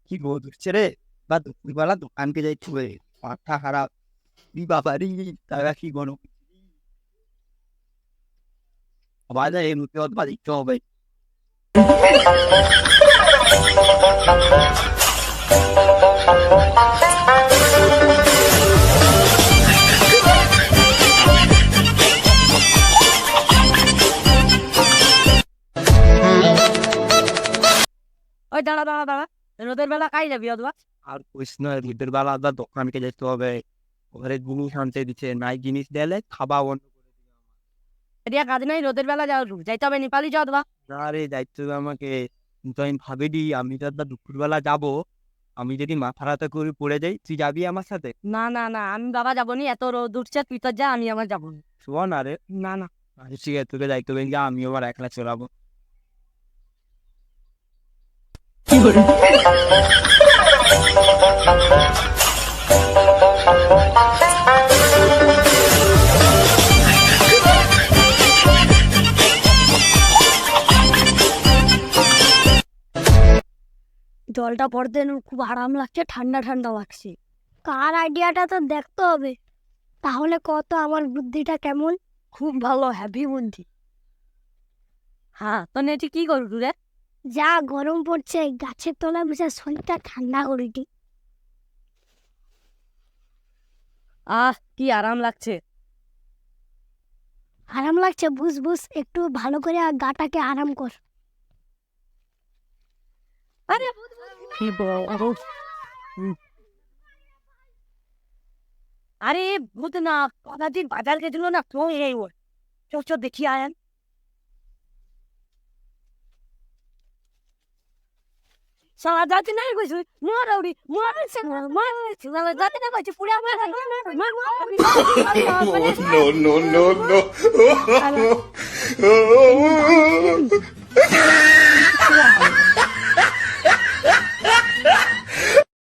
কি গো ধরছে রে, বা দুপুরবেলা দোকানকে যাইতে হবে, মাথা খারাপ। বাবারি তারা কি গরম, বাজার এই মুখে অথবা দিতে হবে। ওই দাঁড়া দাঁড়া দাঁড়া, রোদের বেলা কাই যাবি অথবা? আর কইস না, রোদের বেলা আবার দোকানকে যেতে হবে, ঘরে জিনিস আনতে দিচ্ছে, নাই জিনিস দিলে খাবা বন্ধ করে দিবে। এদিকে কাজ নাই, রোদের বেলা যাইতে হবে নেপালি যাও অথবা। না রে, দায়িত্ব হবে আমাকে। কিন্তু আমি ভাবিনি আমি তো একবার দুপুরবেলা যাবো, আমি যদি মাথা রাতে করে পড়ে যাই, তুই যাবি আমার সাথে? না না না, আমি বাবা যাবো নি, এত রোদ উঠছে, তুই তো যা, আমি আমার যাবো না। শোন না রে। না না। আচ্ছা ঠিক আছে, তোকে দায়িত্ব দেন, যা, আমি আবার একলা চলাবো। জলটা পড়তে খুব আরাম লাগছে, ঠান্ডা ঠান্ডা লাগছে। কার আইডিয়াটা তো দেখতে হবে, তাহলে কত আমার বুদ্ধিটা কেমন। খুব ভালো, হ্যাপি বুদ্ধি। হ্যাঁ তো নেটি কি করবি রে? যা গরম পড়ছে, গাছের তলায় বসে শরীরটা ঠান্ডা করে দিই। কি আরাম লাগছে। আরাম লাগছে, বুঝ বুঝ, একটু ভালো করে গাটাকে আরাম কর। আরে আরে ভূত না, কদাদিন বাজার গেছিল না, তো এই ওর চল চল দেখি আয়ান। সারা জাতি নাই কইছে মোরাউরি মোরাছে মোরাছে সারা জাতি না কইছে পুরা আমার no, no, no, no.